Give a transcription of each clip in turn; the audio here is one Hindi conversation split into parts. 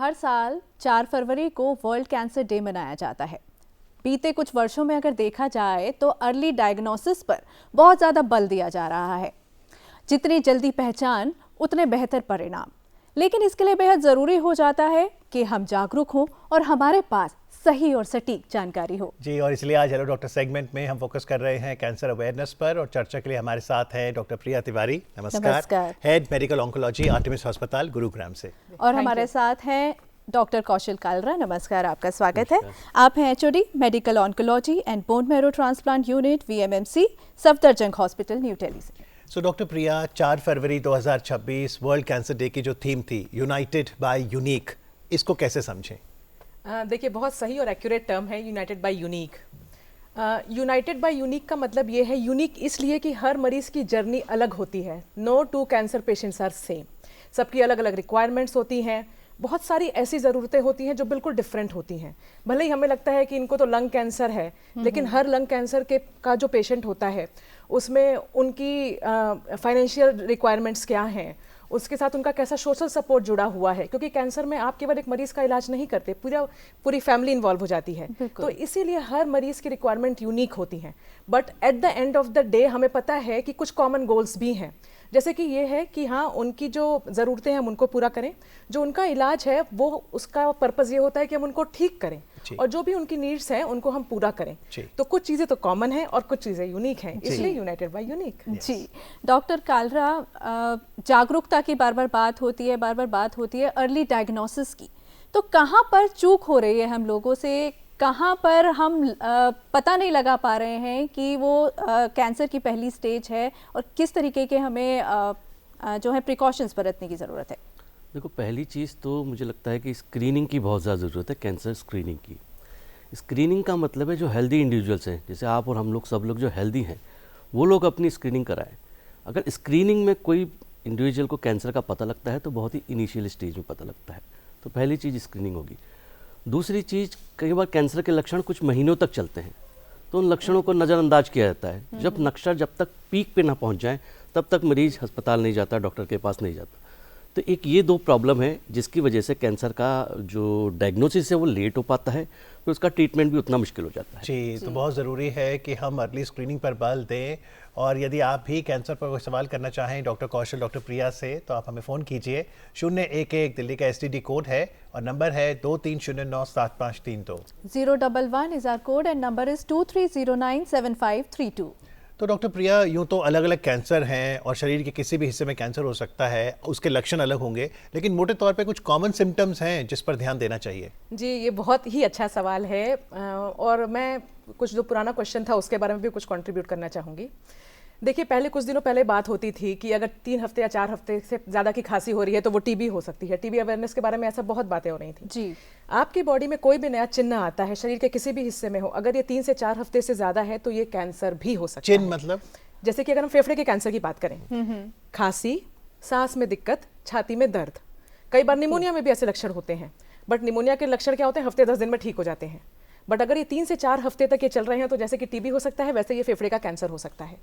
हर साल 4 फरवरी को वर्ल्ड कैंसर डे मनाया जाता है। बीते कुछ वर्षों में अगर देखा जाए तो अर्ली डायग्नोसिस पर बहुत ज़्यादा बल दिया जा रहा है। जितनी जल्दी पहचान उतने बेहतर परिणाम, लेकिन इसके लिए बेहद ज़रूरी हो जाता है कि हम जागरूक हों और हमारे पास सही और सटीक जानकारी हो। जी, और इसलिए आज हेलो डॉक्टर सेगमेंट में हम फोकस कर रहे हैं कैंसर अवेयरनेस पर, और चर्चा के लिए हमारे साथ है डॉक्टर प्रिया तिवारी। नमस्कार। हेड मेडिकल ऑन्कोलॉजी आर्टेमिस अस्पताल गुरुग्राम से। और हमारे साथ हैं डॉक्टर कौशल कालरा। नमस्कार, आपका स्वागत है। आप हैं HOD medical oncology and bone marrow transplant unit VMMC Safdarjung hospital new Delhi से। सो डॉक्टर प्रिया, 4 फरवरी 2026 वर्ल्ड कैंसर डे की जो थीम थी यूनाइटेड बाय यूनिक, इसको कैसे समझें? देखिए, बहुत सही और एक्यूरेट टर्म है united by unique. United by unique का मतलब ये है, यूनिक इसलिए कि हर मरीज की जर्नी अलग होती है। No two cancer patients are same. सबकी अलग अलग रिक्वायरमेंट्स होती हैं। बहुत सारी ऐसी ज़रूरतें होती हैं जो बिल्कुल डिफरेंट होती हैं। भले ही हमें लगता है कि इनको तो लंग कैंसर है, लेकिन हर लंग कैंसर का जो पेशेंट होता है उसमें उनकी फाइनेंशियल रिक्वायरमेंट्स क्या हैं, उसके साथ उनका कैसा सोशल सपोर्ट जुड़ा हुआ है, क्योंकि कैंसर में आप केवल एक मरीज का इलाज नहीं करते, पूरी फैमिली इन्वॉल्व हो जाती है। तो इसीलिए हर मरीज की रिक्वायरमेंट यूनिक होती हैं। But at the end of the day हमें पता है कि कुछ कॉमन गोल्स भी हैं, जैसे कि ये है कि हाँ, उनकी जो ज़रूरतें हैं हम उनको पूरा करें, जो उनका इलाज है वो उसका पर्पज़ ये होता है कि हम उनको ठीक करें, और जो भी उनकी नीड्स हैं उनको हम पूरा करें। तो कुछ चीज़ें तो कॉमन हैं और कुछ चीज़ें यूनिक हैं, इसलिए United by unique. Ji doctor Kalra, जागरूकता की बार बार बात होती है अर्ली डायग्नोसिस की, तो कहाँ पर चूक हो रही है हम लोगों से? कहाँ पर हम पता नहीं लगा पा रहे हैं कि वो कैंसर की पहली स्टेज है, और किस तरीके के हमें जो है प्रिकॉशंस बरतने की ज़रूरत है? देखो, पहली चीज़ तो मुझे लगता है कि स्क्रीनिंग की बहुत ज़्यादा ज़रूरत है। कैंसर स्क्रीनिंग की, स्क्रीनिंग का मतलब है जो हेल्दी इंडिविजुअल्स हैं, जैसे आप और हम लोग, सब लोग जो हेल्दी हैं, वो लोग अपनी स्क्रीनिंग कराएं। अगर स्क्रीनिंग में कोई इंडिविजुअल को कैंसर का पता लगता है तो बहुत ही इनिशियल स्टेज में पता लगता है, तो पहली चीज़ स्क्रीनिंग होगी। दूसरी चीज़, कई बार कैंसर के लक्षण कुछ महीनों तक चलते हैं, तो उन लक्षणों को नज़रअंदाज किया जाता है। जब तक पीक पे ना पहुंच जाए तब तक मरीज अस्पताल नहीं जाता, डॉक्टर के पास नहीं जाता। तो एक ये दो प्रॉब्लम है जिसकी वजह से कैंसर का जो डायग्नोसिस है वो लेट हो पाता है, तो उसका ट्रीटमेंट भी उतना मुश्किल हो जाता है। जी, तो बहुत ज़रूरी है कि हम अर्ली स्क्रीनिंग पर बल दें। और यदि आप भी कैंसर पर कोई सवाल करना चाहें डॉक्टर कौशल, डॉक्टर प्रिया से, तो आप हमें फ़ोन कीजिए। 011 दिल्ली का STD कोड है, और नंबर है 23097532। 011 is our code and number is 23097532। तो डॉक्टर प्रिया, यूँ तो अलग अलग कैंसर हैं और शरीर के किसी भी हिस्से में कैंसर हो सकता है, उसके लक्षण अलग होंगे, लेकिन मोटे तौर पे कुछ कॉमन सिम्टम्स हैं जिस पर ध्यान देना चाहिए? जी, ये बहुत ही अच्छा सवाल है, और मैं कुछ जो पुराना क्वेश्चन था उसके बारे में भी कुछ कंट्रीब्यूट करना चाहूँगी। देखिए, पहले कुछ दिनों पहले बात होती थी कि अगर 3 हफ्ते या 4 हफ्ते से ज़्यादा की खांसी हो रही है तो वो टीबी हो सकती है। टीबी अवेयरनेस के बारे में ऐसा बहुत बातें हो रही थी। जी, आपकी बॉडी में कोई भी नया चिन्ह आता है, शरीर के किसी भी हिस्से में हो, अगर ये 3 से 4 हफ्ते से ज़्यादा है तो ये कैंसर भी हो सकता है। चिन्ह मतलब? जैसे कि अगर हम फेफड़े के कैंसर की बात करें, खांसी, सांस में दिक्कत, छाती में दर्द, कई बार निमोनिया में भी ऐसे लक्षण होते हैं। बट निमोनिया के लक्षण क्या होते हैं? हफ्ते 10 दिन में ठीक हो जाते हैं। बट अगर ये 3 से 4 हफ्ते तक ये चल रहे हैं तो जैसे कि टीबी हो सकता है, वैसे ये फेफड़े का कैंसर हो सकता है।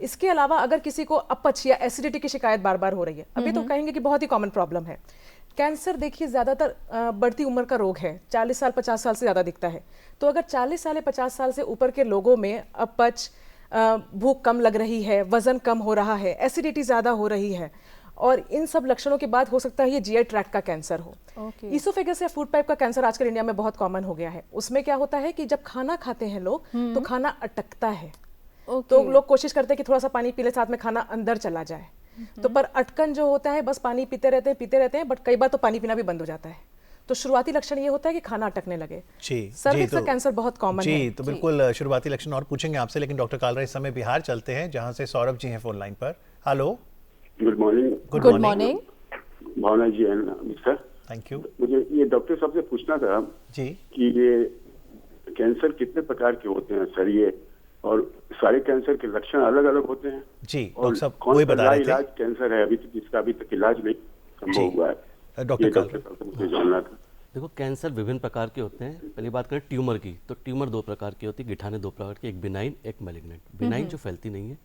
इसके अलावा अगर किसी को अपच या एसिडिटी की शिकायत बार बार हो रही है, अभी तो कहेंगे कि बहुत ही कॉमन प्रॉब्लम है। कैंसर देखिए ज़्यादातर बढ़ती उम्र का रोग है, 40 साल 50 साल से ज़्यादा दिखता है। तो अगर 40 साल या 50 साल से ऊपर के लोगों में अपच, भूख कम लग रही है, वजन कम हो रहा है, एसिडिटी ज़्यादा हो रही है, और इन सब लक्षणों के बाद हो सकता है ये GI ट्रैक्ट का कैंसर हो। ईसोफेगस या फूड पाइप का कैंसर आजकल इंडिया में बहुत कॉमन हो गया है। उसमें क्या होता है कि जब खाना खाते हैं लोग तो खाना अटकता है, तो लोग कोशिश करते हैं कि थोड़ा सा पानी पी ले, साथ में खाना अंदर चला जाए। तो पर अटकन जो होता है, बस पानी पीते रहते हैं, बट कई बार तो पानी पीना भी बंद हो जाता है। तो शुरुआती लक्षण ये होता है कि खाना अटकने लगे। सर्विक्स का कैंसर बहुत कॉमन है। जी, तो बिल्कुल शुरुआती लक्षण और पूछेंगे आपसे, लेकिन डॉक्टर कालरा इस समय बिहार चलते हैं, जहां से सौरभ जी हैं फोन लाइन पर। Hello, good morning. Good morning. Bhavna ji and sir, thank you. मुझे ये डॉक्टर साहब से पूछना था जी कि ये कैंसर कितने प्रकार के होते हैं सर, ये और सारे कैंसर के लक्षण अलग अलग होते हैं? जी, और डॉक्टर साहब कौन वही सा बता रहे थे। इलाज कैंसर है अभी तक, जिसका अभी तक इलाज नहीं संभव हुआ है? डॉक्टर साहब से मुझे जानना था। देखो, कैंसर विभिन्न प्रकार के होते हैं। पहली बात करें ट्यूमर की, तो ट्यूमर 2 प्रकार की होती है, गिठाने 2 प्रकार की, एक बिनाइन एक मैलिग्नेंट। बिनाइन जो फैलती नहीं है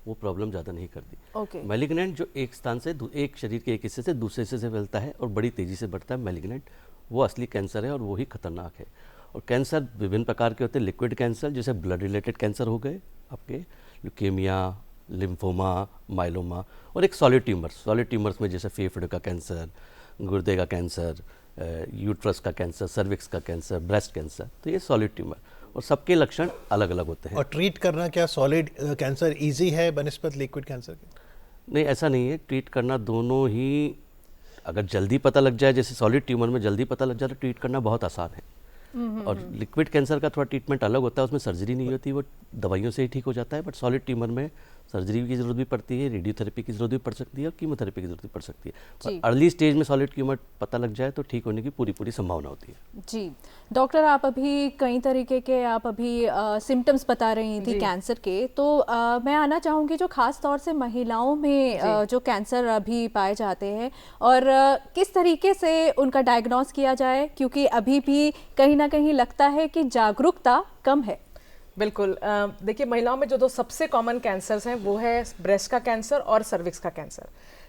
वो प्रॉब्लम ज़्यादा नहीं करती। मैलिग्नेंट जो एक स्थान से, एक शरीर के एक हिस्से से दूसरे हिस्से से फैलता है और बड़ी तेज़ी से बढ़ता है, मैलिग्नेंट वो असली कैंसर है और वो ही खतरनाक है। और कैंसर विभिन्न प्रकार के होते हैं। लिक्विड कैंसर जैसे ब्लड रिलेटेड कैंसर हो गए आपके, ल्यूकेमिया, लिम्फोमा, माइलोमा, और एक सॉलिड ट्यूमर। सॉलिड ट्यूमर्स में जैसे फेफड़े का कैंसर, गुर्दे का कैंसर, यूट्रस का कैंसर, सर्विक्स का कैंसर, ब्रेस्ट कैंसर। तो ये सॉलिड ट्यूमर, और सबके लक्षण अलग अलग होते हैं। और ट्रीट करना क्या सॉलिड कैंसर इजी है बनस्पत लिक्विड कैंसर के? नहीं, ऐसा नहीं है। ट्रीट करना दोनों ही, अगर जल्दी पता लग जाए, जैसे सॉलिड ट्यूमर में जल्दी पता लग जाए तो ट्रीट करना बहुत आसान है। और लिक्विड कैंसर का थोड़ा ट्रीटमेंट अलग होता है, उसमें सर्जरी नहीं होती, वो दवाइयों से ही ठीक हो जाता है। बट सॉलिड ट्यूमर में सर्जरी की जरूरत भी पड़ती है, रेडियोथेरेपी की जरूरत भी पड़ सकती है, और कीमोथेरेपी की जरूरत भी पड़ सकती है। जी। पर अर्ली स्टेज में सॉलिड ट्यूमर पता लग जाए तो ठीक होने की पूरी संभावना होती है। जी डॉक्टर, आप अभी कई तरीके के सिम्टम्स बता रही थी कैंसर के, तो मैं आना चाहूँगी जो खास तौर से महिलाओं में जो कैंसर अभी पाए जाते हैं, और किस तरीके से उनका डायग्नोस किया जाए, क्योंकि अभी भी कहीं ना कहीं लगता है कि जागरूकता कम है। बिल्कुल। देखिए, महिलाओं में जो दो सबसे कॉमन कैंसर्स हैं वो है ब्रेस्ट का कैंसर और सर्विक्स का कैंसर।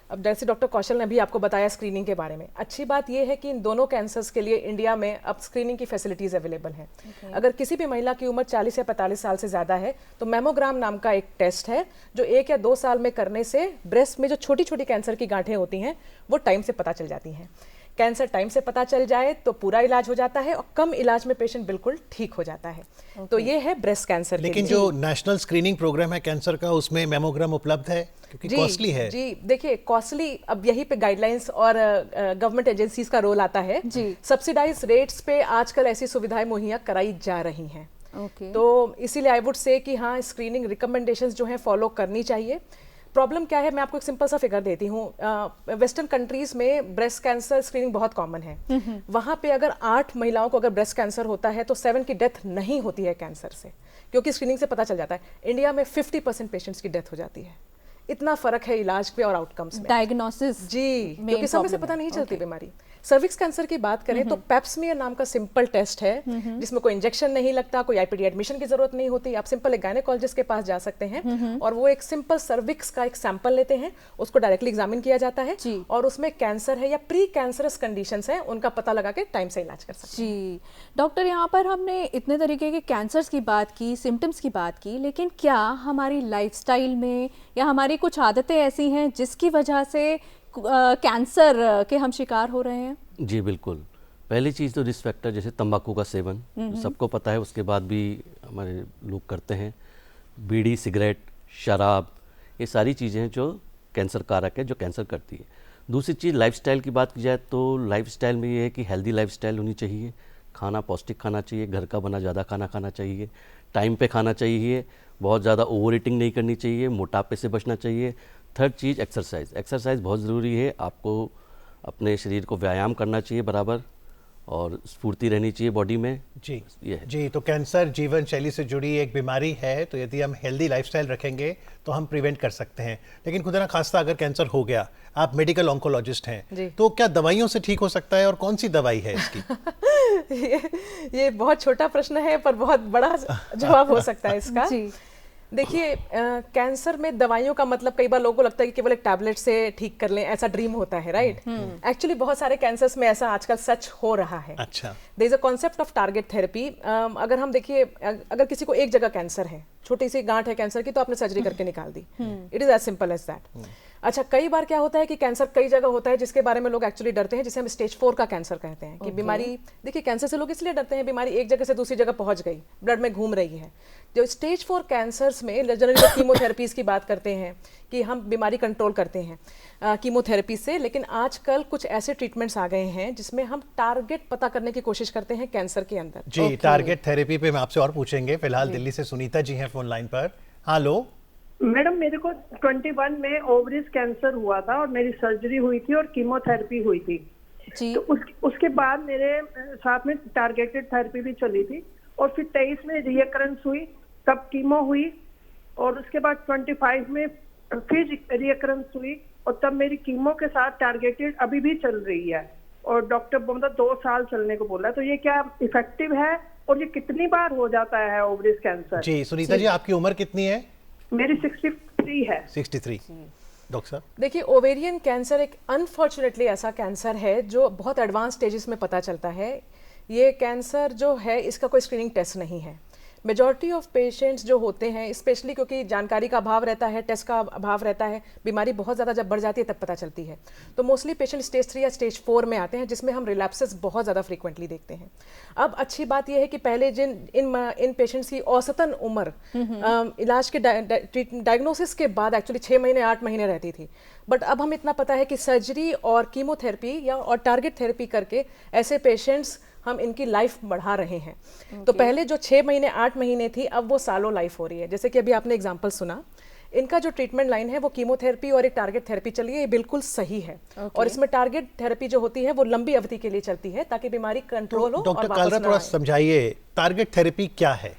अब जैसे डॉक्टर कौशल ने भी आपको बताया स्क्रीनिंग के बारे में, अच्छी बात यह है कि इन दोनों कैंसर्स के लिए इंडिया में अब स्क्रीनिंग की फैसिलिटीज अवेलेबल हैं। अगर किसी भी महिला की उम्र 40 या 45 साल से ज़्यादा है तो मैमोग्राम नाम का एक टेस्ट है जो 1 या 2 साल में करने से ब्रेस्ट में जो छोटी छोटी कैंसर की गांठें होती हैं वो टाइम से पता चल जाती हैं। कैंसर टाइम से पता चल जाए तो पूरा इलाज हो जाता है, और कम इलाज में पेशेंट बिल्कुल ठीक हो जाता है। तो ये है ब्रेस्ट कैंसर। लेकिन जो नेशनल स्क्रीनिंग प्रोग्राम है कैंसर का, उसमें मैमोग्राम उपलब्ध है? क्योंकि कॉस्टली है। जी, देखिए कॉस्टली, अब यही पे गाइडलाइंस और गवर्नमेंट एजेंसीज का रोल आता है। सब्सिडाइज रेट्स पे आजकल ऐसी सुविधाएं मुहैया कराई जा रही हैं। तो इसीलिए आई वुड से कि हाँ, स्क्रीनिंग रिकमेंडेशंस जो हैं फॉलो करनी चाहिए। प्रॉब्लम क्या है, मैं आपको एक सिंपल सा फिगर देती हूँ। वेस्टर्न कंट्रीज में ब्रेस्ट कैंसर स्क्रीनिंग बहुत कॉमन है। वहाँ पे अगर 8 महिलाओं को अगर ब्रेस्ट कैंसर होता है तो 7 की डेथ नहीं होती है कैंसर से, क्योंकि स्क्रीनिंग से पता चल जाता है। इंडिया में 50% पेशेंट्स की डेथ हो जाती है। इतना फर्क है इलाज पे और आउटकम्स में। डायग्नोसिस जी, क्योंकि समय से पता नहीं चलती बीमारी। सर्विक्स कैंसर की बात करें तो पेप्समियर नाम का सिंपल टेस्ट है जिसमें कोई इंजेक्शन नहीं लगता, कोई आईपीडी एडमिशन की जरूरत नहीं होती। आप सिंपल एक गायनेकोलॉजिस्ट के पास जा सकते हैं और वो एक सिंपल सर्विक्स का एक सैंपल लेते हैं, उसको डायरेक्टली एग्जामिन किया जाता है और उसमें कैंसर है या प्री कैंसरस कंडीशंस है उनका पता लगा के टाइम से इलाज कर सकते हैं। जी डॉक्टर, यहाँ पर हमने इतने तरीके के कैंसर्स की बात की, सिम्टम्स की बात की, लेकिन क्या हमारी लाइफस्टाइल में या हमारी कुछ आदतें ऐसी हैं जिसकी वजह से कैंसर के हम शिकार हो रहे हैं? जी बिल्कुल। पहली चीज़ तो रिस्क फैक्टर, जैसे तंबाकू का सेवन सबको पता है, उसके बाद भी हमारे लोग करते हैं। बीड़ी, सिगरेट, शराब, ये सारी चीज़ें हैं जो कैंसर कारक है, जो कैंसर करती है। दूसरी चीज़ लाइफस्टाइल की बात की जाए तो लाइफस्टाइल में ये है कि हेल्दी लाइफस्टाइल होनी चाहिए। खाना पौष्टिक खाना चाहिए, घर का बना ज़्यादा खाना खाना चाहिए, टाइम पे खाना चाहिए, बहुत ज़्यादा ओवर ईटिंग नहीं करनी चाहिए, मोटापे से बचना चाहिए। थर्ड चीज़ एक्सरसाइज। एक्सरसाइज बहुत ज़रूरी है, आपको अपने शरीर को व्यायाम करना चाहिए बराबर, और स्फूर्ति रहनी चाहिए बॉडी में। जी ये है। जी, तो कैंसर जीवन शैली से जुड़ी एक बीमारी है, तो यदि हम हेल्दी लाइफस्टाइल रखेंगे तो हम प्रिवेंट कर सकते हैं। लेकिन खुदा ना खास्ता अगर कैंसर हो गया, आप मेडिकल ऑन्कोलॉजिस्ट हैं, तो क्या दवाइयों से ठीक हो सकता है और कौन सी दवाई है इसकी? ये बहुत छोटा प्रश्न है पर बहुत बड़ा जवाब हो सकता है इसका। देखिए, कैंसर में दवाइयों का मतलब कई बार लोगों को लगता है कि केवल एक टैबलेट से ठीक कर लें, ऐसा ड्रीम होता है, राइट? एक्चुअली बहुत सारे कैंसर्स में ऐसा आजकल सच हो रहा है। अच्छा। There is a concept of target therapy. अगर हम देखिए, अगर किसी को एक जगह कैंसर है, छोटी सी गांठ है कैंसर की, तो आपने सर्जरी करके निकाल दी। It is as simple as that. अच्छा, कई बार क्या होता है कि कैंसर कई जगह होता है जिसके बारे में लोग एक्चुअली डरते हैं, जिसे हम स्टेज 4 का कैंसर कहते हैं। कि बीमारी, देखिए कैंसर से लोग इसलिए डरते हैं, बीमारी एक जगह से दूसरी जगह पहुंच गई, ब्लड में घूम रही है। जो स्टेज 4 कैंसर्स में जनरली कीमोथेरेपीज की बात करते हैं कि हम बीमारी कंट्रोल करते हैं कीमोथेरेपी से, लेकिन आजकल कुछ ऐसे ट्रीटमेंट्स आ गए हैं जिसमें हम टारगेट पता करने की कोशिश करते हैं कैंसर के अंदर। जी, टारगेट थेरेपी पे मैं आपसे और पूछेंगे। फिलहाल दिल्ली से सुनीता जी हैं फोन लाइन पर। हेलो मैडम, मेरे को 21 में ओवरीज कैंसर हुआ था और मेरी सर्जरी हुई थी और कीमोथेरेपी हुई थी जी। तो उसके बाद मेरे साथ में टारगेटेड थेरेपी भी चली थी, और फिर 23 में रियकरेंस हुई, तब कीमो हुई, और उसके बाद 25 में फिर रियकरेंस हुई, और तब मेरी कीमो के साथ टारगेटेड अभी भी चल रही है, और डॉक्टर मतलब 2 साल चलने को बोला। तो ये क्या इफेक्टिव है और ये कितनी बार हो जाता है ओवरीज कैंसर? जी सुनीता जी, आपकी उम्र कितनी है? मेरी 63 है। 63। डॉक्टर साहब? देखिए, ओवेरियन कैंसर एक अनफॉर्चुनेटली ऐसा कैंसर है जो बहुत एडवांस स्टेजेस में पता चलता है। ये कैंसर जो है इसका कोई स्क्रीनिंग टेस्ट नहीं है। मेजॉरिटी ऑफ पेशेंट्स जो होते हैं, स्पेशली क्योंकि जानकारी का अभाव रहता है, टेस्ट का अभाव रहता है, बीमारी बहुत ज़्यादा जब बढ़ जाती है तब पता चलती है, तो मोस्टली पेशेंट स्टेज 3 या स्टेज 4 में आते हैं, जिसमें हम रिलैप्सेस बहुत ज़्यादा फ्रीक्वेंटली देखते हैं। अब अच्छी बात यह है कि पहले इन पेशेंट्स की औसतन उम्र इलाज के डायग्नोसिस के बाद एक्चुअली 6 महीने 8 महीने रहती थी, बट अब हम इतना पता है कि सर्जरी और कीमोथेरेपी और टारगेट थेरेपी करके ऐसे पेशेंट्स हम इनकी लाइफ बढ़ा रहे हैं। तो पहले जो 6 महीने 8 महीने थी, अब वो सालों लाइफ हो रही है। जैसे कि अभी आपने एग्जांपल सुना, इनका जो ट्रीटमेंट लाइन है वो कीमोथेरेपी और एक टारगेट थेरेपी चली है, ये बिल्कुल सही है। और इसमें टारगेट थेरेपी जो होती है वो लंबी अवधि के लिए चलती है ताकि बीमारी कंट्रोल हो। डॉक्टर और कालरा थोड़ा समझाइए, टारगेट थेरेपी क्या है?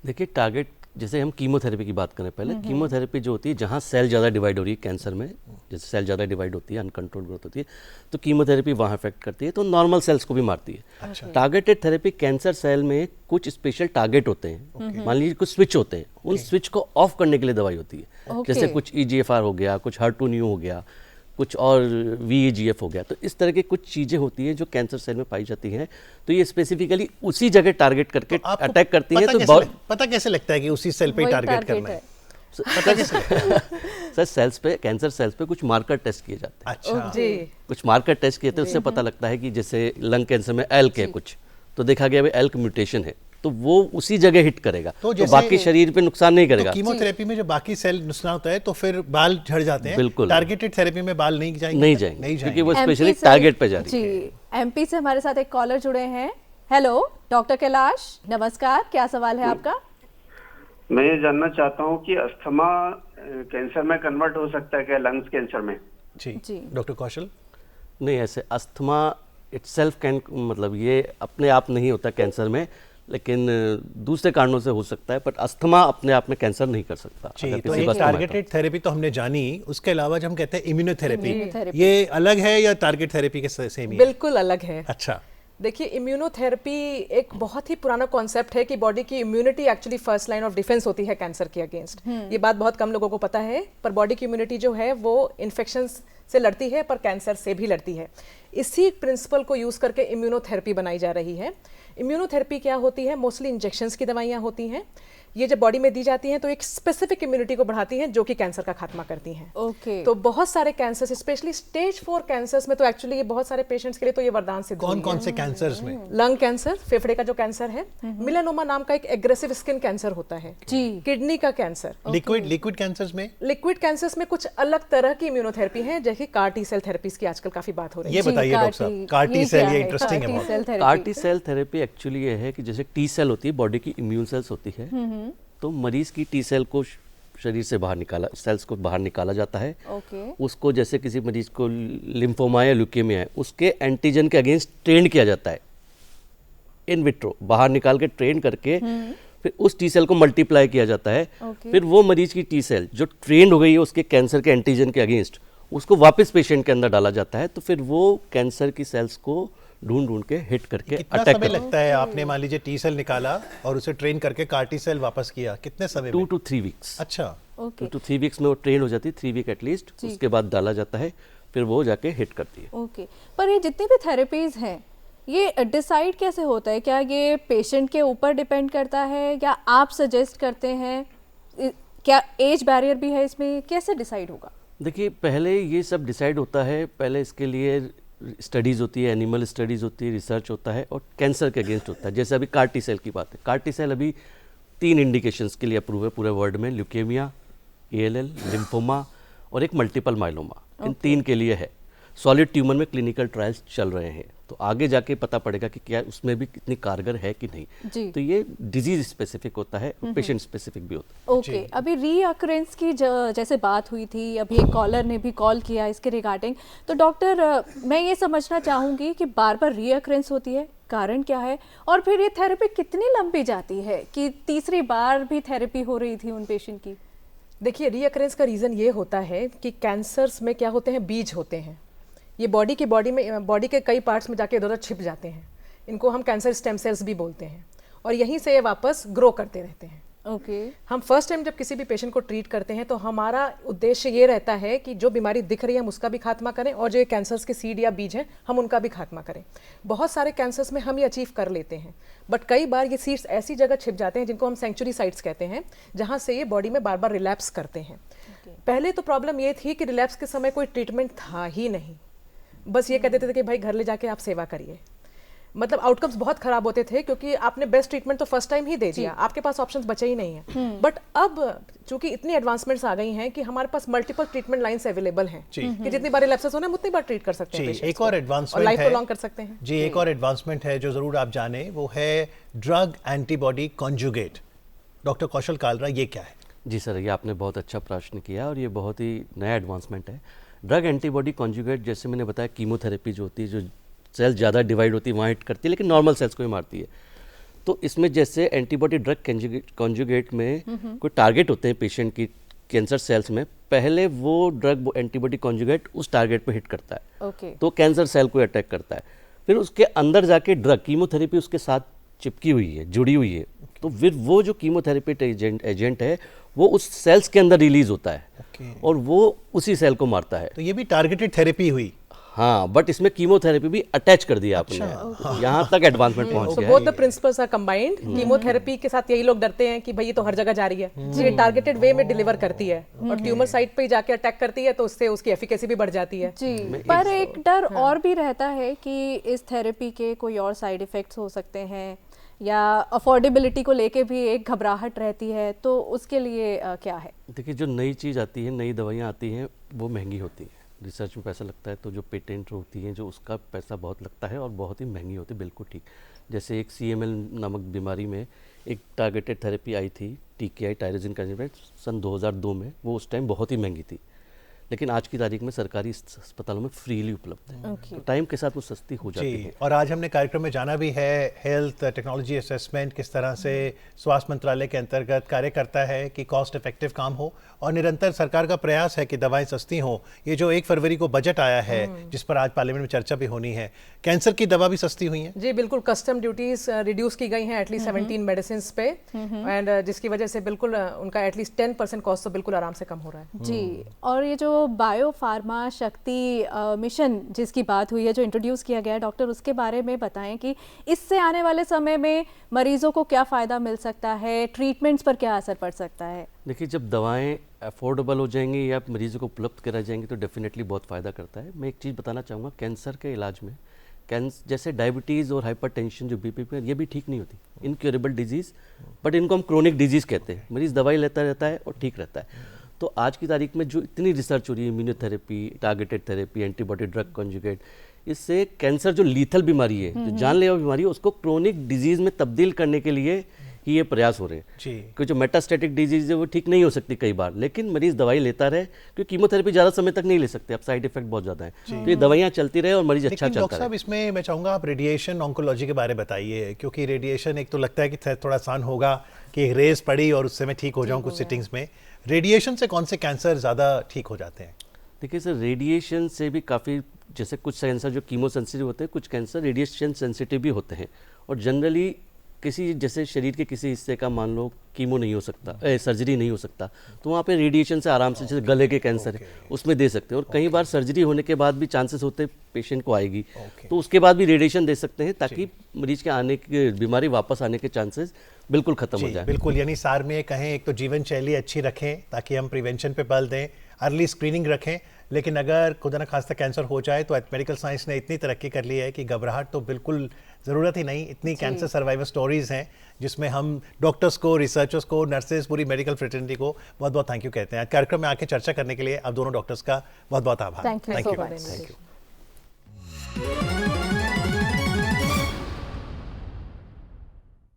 देखिए, टारगेट, जैसे हम कीमोथेरेपी की बात करें, पहले कीमोथेरेपी जो होती है जहाँ सेल ज़्यादा डिवाइड हो रही है कैंसर में, जैसे सेल ज़्यादा डिवाइड होती है, अनकंट्रोल ग्रोथ होती है, तो कीमोथेरेपी वहाँ इफेक्ट करती है, तो नॉर्मल सेल्स को भी मारती है। टारगेटेड थेरेपी, कैंसर सेल में कुछ स्पेशल टारगेट होते हैं, मान लीजिए कुछ स्विच होते हैं, उन स्विच को ऑफ करने के लिए दवाई होती है। जैसे कुछ EGFR हो गया, कुछ HER2/neu हो गया, कुछ और VEGF हो गया, तो इस तरह की कुछ चीज़ें होती हैं जो कैंसर सेल में पाई जाती हैं, तो ये स्पेसिफिकली उसी जगह टारगेट करके अटैक करती हैं। तो पता कैसे लगता है कि उसी सेल पे टारगेट करना है? पता कैसे लगता है? सर, सेल्स पे, कैंसर सेल्स पे कुछ मार्कर टेस्ट किए जाते हैं। अच्छा जी, कुछ मार्कर टेस्ट किए थे, उससे पता लगता है कि जैसे लंग कैंसर में एल्क है कुछ, तो देखा गया एल्क म्यूटेशन है, तो वो उसी जगह हिट करेगा, तो बाकी शरीर पे नुकसान नहीं करेगा। तो कीमोथेरेपी में जो बाकी सेल नुकसान होता है तो फिर बाल झड़ जाते हैं। बिल्कुल। टारगेटेड थेरेपी में बाल नहीं जाएंगे? नहीं जाएंगे, क्योंकि वो स्पेशली टारगेट पे जा रही है। जी, MP से हमारे साथ एक कॉलर जुड़े हैं। हेलो डॉक्टर कैलाश, नमस्कार, क्या सवाल है आपका? मैं ये जानना चाहता हूँ कि अस्थमा कैंसर में कन्वर्ट हो सकता है क्या, लंग्स कैंसर में? जी डॉक्टर कौशल? नहीं, ऐसे अस्थमा इटसेल्फ कैन, मतलब ये अपने आप नहीं होता कैंसर में, लेकिन दूसरे कारणों से हो सकता है, पर अस्थमा अपने आप में कैंसर नहीं कर सकता। तो एक टारगेटेड थेरेपी तो हमने जानी, उसके अलावा जो हम कहते हैं इम्यूनोथेरेपी, ये अलग है या टारगेट थेरेपी के सेम ही है? बिल्कुल अलग है। अच्छा, देखिए, इम्यूनोथेरेपी एक बहुत ही पुराना कॉन्सेप्ट है कि बॉडी की immunity actually first line of defence होती है कैंसर के अगेंस्ट। ये बात बहुत कम लोगों को पता है, पर बॉडी की इम्यूनिटी जो है वो इन्फेक्शन से लड़ती है, पर कैंसर से भी लड़ती है। इसी प्रिंसिपल को यूज करके इम्यूनोथेरेपी बनाई जा रही है। इम्यूनोथेरेपी क्या होती है? मोस्टली इंजेक्शंस की दवाइयाँ होती हैं। ये जब बॉडी में दी जाती हैं तो एक स्पेसिफिक इम्यूनिटी को बढ़ाती हैं जो कि कैंसर का खात्मा करती हैं। ओके। तो बहुत सारे कैंसर्स, स्पेशली स्टेज 4 कैंसर्स में तो एक्चुअली ये बहुत सारे पेशेंट्स के लिए तो ये वरदान सिद्ध हुई है। कौन से कैंसर्स में? लंग कैंसर, फेफड़े का जो कैंसर है, मिलेनोमा नाम का एक एग्रेसिव स्किन कैंसर होता है, जी, किडनी का कैंसर, लिक्विड कैंसर्स में? लिक्विड कैंसर्स में कुछ अलग तरह की इम्यूनोथेरेपी है, जैसे CAR T सेल थेरेपीज की आजकल काफी बात हो रही है। ये बताइए डॉक्टर साहब, CAR T सेल, ये इंटरेस्टिंग है बहुत। CAR T cell therapy actually ये है कि जैसे T सेल होती है, बॉडी की इम्यून सेल्स होती है, तो मरीज की T सेल को शरीर से बाहर निकाला, सेल्स को बाहर निकाला जाता है। उसको, जैसे किसी मरीज को लिम्फोमा या ल्यूकेमिया है, उसके एंटीजन के अगेंस्ट ट्रेन किया जाता है इन विट्रो, बाहर निकाल के ट्रेन करके फिर उस T सेल को मल्टीप्लाई किया जाता है। फिर वो मरीज की T सेल जो ट्रेंड हो गई है उसके कैंसर के एंटीजन के अगेंस्ट, उसको वापस पेशेंट के अंदर डाला जाता है, तो फिर वो कैंसर की सेल्स को ढूंढ के हिट करके कितना समय लगता है? आपने मान लीजिए T सेल निकाला और उसे ट्रेन करके CAR T सेल वापस किया, कितने समय में? 2 to 3 वीक्स। अच्छा, 2 to 3 वीक्स में वो ट्रेन हो जाती है, 3 वीक एटलीस्ट, उसके बाद डाला जाता है, फिर वो जाके हिट करती है। ओके। पर ये जितनी भी थेरेपीज हैं, ये डिसाइड कैसे होता है? क्या ये पेशेंट के ऊपर डिपेंड करता है या आप सजेस्ट करते हैं? क्या एज बैरियर भी है इसमें? कैसे डिसाइड होगा? देखिए, पहले ये सब डिसाइड होता है, पहले इसके लिए स्टडीज़ होती है, एनिमल स्टडीज़ होती है, रिसर्च होता है, और कैंसर के अगेंस्ट होता है। जैसे अभी CAR T सेल की बात है, CAR T सेल अभी 3 इंडिकेशंस के लिए अप्रूव है पूरे वर्ल्ड में, ल्यूकेमिया, ALL, लिम्फोमा और एक मल्टीपल माइलोमा, इन 3 के लिए है। सॉलिड ट्यूमर में क्लिनिकल ट्रायल्स चल रहे हैं, तो आगे जाके पता पड़ेगा कि क्या उसमें भी कितनी कारगर है कि नहीं। तो ये डिजीज स्पेसिफिक होता है, पेशेंट स्पेसिफिक भी होता है। ओके। अभी रीअकरेंस की जैसे बात हुई थी, अभी एक कॉलर ने भी कॉल किया इसके रिगार्डिंग, तो डॉक्टर मैं ये समझना चाहूँगी कि बार बार रीअकरेंस होती है, कारण क्या है, और फिर ये थेरेपी कितनी लंबी जाती है कि तीसरी बार भी थेरेपी हो रही थी उन पेशेंट की? देखिए, रीअकरेंस का रीज़न ये होता है कि कैंसर्स में क्या होते हैं, बीज होते हैं, ये बॉडी के कई पार्ट्स में जाके इधर-उधर छिप जाते हैं। इनको हम कैंसर स्टेम सेल्स भी बोलते हैं, और यहीं से ये वापस ग्रो करते रहते हैं। ओके। हम फर्स्ट टाइम जब किसी भी पेशेंट को ट्रीट करते हैं तो हमारा उद्देश्य ये रहता है कि जो बीमारी दिख रही है हम उसका भी खात्मा करें, और जो ये कैंसर्स के सीड या बीज हैं हम उनका भी खात्मा करें। बहुत सारे कैंसर्स में हम ये अचीव कर लेते हैं, बट कई बार ये सीड्स ऐसी जगह छिप जाते हैं जिनको हम सेंचुरी साइट्स कहते हैं, जहाँ से ये बॉडी में बार बार रिलैप्स करते हैं। पहले तो प्रॉब्लम ये थी कि रिलैप्स के समय कोई ट्रीटमेंट था ही नहीं, बस ये कहते थे कि भाई घर ले जाके आप सेवा करिए। मतलब आउटकम्स बहुत खराब होते थे क्योंकि आपने बेस्ट ट्रीटमेंट तो फर्स्ट टाइम ही दे दिया, आपके पास ऑप्शंस बचे ही नहीं है। बट अब चूंकि इतनी एडवांसमेंट्स आ गई हैं कि हमारे पास मल्टीपल ट्रीटमेंट लाइंस अवेलेबल हैं कि जितनी बार रिलैप्सेस होना है उतनी बार ट्रीट कर सकते हैं एक और एडवांसमेंट लाइफ है प्रोलॉन्ग कर सकते हैं जी। एक और एडवांसमेंट है जो जरूर आप जाने, वो है ड्रग एंटीबॉडी कॉन्जुगेट। डॉक्टर कौशल कालरा, ये क्या है? जी सर, ये आपने बहुत अच्छा प्रश्न किया और ये बहुत ही नया एडवांसमेंट है। ड्रग एंटीबॉडी कॉन्जुगेट, जैसे मैंने बताया कीमोथेरेपी जो होती है, जो सेल्स ज़्यादा डिवाइड होती है वहाँ हिट करती है, लेकिन नॉर्मल सेल्स को ही मारती है। तो इसमें जैसे एंटीबॉडी ड्रग कॉन्जुगेट में कोई टारगेट होते हैं पेशेंट की कैंसर सेल्स में, पहले वो ड्रग एंटीबॉडी कॉन्जुगेट उस टारगेट पे हिट करता है। तो कैंसर सेल को अटैक करता है, फिर उसके अंदर जाके ड्रग कीमोथेरेपी उसके साथ चिपकी हुई है, जुड़ी हुई है। तो फिर वो जो कीमोथेरेपी एजेंट है वो उस सेल्स के अंदर रिलीज होता है और वो उसी सेल को मारता है। तो ये भी टारगेटेड थेरेपी हुई। हाँ, बट इसमें कीमोथेरेपी भी अटैच कर दिया आपने। यहाँ तक एडवांसमेंट पहुंच गया है। Both the principles are combined. Chemotherapy के साथ यही लोग डरते हैं कि भाई ये तो हर जगह जा रही है, ये टारगेटेड वे में डिलीवर करती है और ट्यूमर साइट पे जाके अटैक करती है, तो उससे उसकी एफिकेसी भी बढ़ जाती है जी। पर एक डर और भी रहता है कि इस थेरेपी के कोई और साइड इफेक्ट्स हो सकते हैं, या अफोर्डेबिलिटी को लेके भी एक घबराहट रहती है, तो उसके लिए क्या है? देखिए, जो नई चीज़ आती है, नई दवाइयाँ आती हैं, वो महंगी होती है, रिसर्च में पैसा लगता है, तो जो पेटेंट होती हैं जो उसका पैसा बहुत लगता है और बहुत ही महंगी होती है। बिल्कुल ठीक। जैसे एक CML नामक बीमारी में एक टारगेटेड थेरेपी आई थी, TKI टायरोसिन काइनेटेट, सन 2002 में। वो उस टाइम बहुत ही महंगी थी, लेकिन आज की तारीख में सरकारी अस्पतालों में फ्रीली उपलब्ध है। तो टाइम के साथ वो सस्ती हो जाती है। और आज हमने कार्यक्रम में जाना भी है हेल्थ टेक्नोलॉजी असेसमेंट किस तरह से स्वास्थ्य मंत्रालय के अंतर्गत कार्य करता है कि कॉस्ट इफेक्टिव काम हो, और निरंतर सरकार का प्रयास है कि दवाएं सस्ती हों। ये जो 1 फरवरी को बजट आया है जिस पर आज पार्लियामेंट में चर्चा भी होनी है, कैंसर की दवा भी सस्ती हुई है। जी बिल्कुल, कस्टम ड्यूटीज रिड्यूस की गई हैं एटलीस्ट 17 मेडिसिन पे, एंड जिसकी वजह से बिल्कुल उनका एटलीस्ट 10% कॉस्ट तो बिल्कुल आराम से कम हो रहा है। जी। और ये जो बायो फार्मा शक्ति मिशन जिसकी बात हुई है, जो इंट्रोड्यूस किया गया है, डॉक्टर उसके बारे में बताएं कि इससे आने वाले समय में मरीजों को क्या फ़ायदा मिल सकता है, ट्रीटमेंट्स पर क्या असर पड़ सकता है? देखिए, जब दवाएं अफोर्डेबल हो जाएंगी या मरीजों को उपलब्ध कराई जाएंगी तो डेफिनेटली बहुत फ़ायदा करता है। मैं एक चीज़ बताना चाहूँगा, कैंसर के इलाज में जैसे डायबिटीज़ और हाइपरटेंशन जो BP ये भी ठीक नहीं होती, इनक्योरेबल डिजीज़, बट इनको हम क्रोनिक डिजीज़ कहते हैं। मरीज़ दवाई लेता रहता है और ठीक रहता है। तो आज की तारीख में जो इतनी रिसर्च हो रही है, immunotherapy, targeted therapy, antibody drug conjugate, इससे कैंसर जो लीथल बीमारी है, जो जानलेवा बीमारी है, उसको क्रोनिक डिजीज़ में तब्दील करने के लिए ही ये प्रयास हो रहे हैं। क्योंकि जो मेटास्टेटिक डिजीज है वो ठीक नहीं हो सकती कई बार, लेकिन मरीज दवाई लेता रहे, क्योंकि कीमोथेरेपी ज़्यादा समय तक नहीं ले सकते, अब साइड इफेक्ट बहुत ज़्यादा है। तो ये दवाइयाँ चलती रहे और मरीज अच्छा चलता डॉक्टर रहे। साहब, इसमें मैं चाहूँगा आप रेडिएशन ऑन्कोलॉजी के बारे में बताइए, क्योंकि रेडिएशन एक तो लगता है कि थोड़ा आसान होगा कि एक रेज पड़ी और उससे मैं ठीक हो जाऊँ कुछ सिटिंग्स में। रेडिएशन से कौन से कैंसर ज़्यादा ठीक हो जाते हैं? देखिए सर, रेडिएशन से भी काफ़ी, जैसे कुछ कैंसर जो कीमो सेंसिटिव होते हैं, कुछ कैंसर रेडिएशन सेंसिटिव भी होते हैं। और जनरली किसी, जैसे शरीर के किसी हिस्से का मान लो कीमो नहीं हो सकता, सर्जरी नहीं हो सकता, तो वहाँ पे रेडिएशन से आराम से, जैसे गले के कैंसर है उसमें दे सकते हैं। और कई बार सर्जरी होने के बाद भी चांसेस होते हैं पेशेंट को आएगी, तो उसके बाद भी रेडिएशन दे सकते हैं, ताकि मरीज के आने की बीमारी वापस आने के चांसेस बिल्कुल खत्म हो जाए। बिल्कुल, यानी सार में कहें, एक तो जीवन शैली अच्छी रखें ताकि हम प्रिवेंशन पे बल दें, अर्ली स्क्रीनिंग रखें, लेकिन अगर खुदा न खास्ता कैंसर हो जाए तो मेडिकल साइंस ने इतनी तरक्की कर ली है कि घबराहट तो बिल्कुल ज़रूरत ही नहीं। इतनी कैंसर सर्वाइवर स्टोरीज़ हैं जिसमें हम डॉक्टर्स को, रिसर्चर्स को, नर्सेज, पूरी मेडिकल फ्रेटर्निटी को बहुत बहुत थैंक यू कहते हैं। कार्यक्रम में आके चर्चा करने के लिए आप दोनों डॉक्टर्स का बहुत बहुत आभार। Thank you so much. Thank you.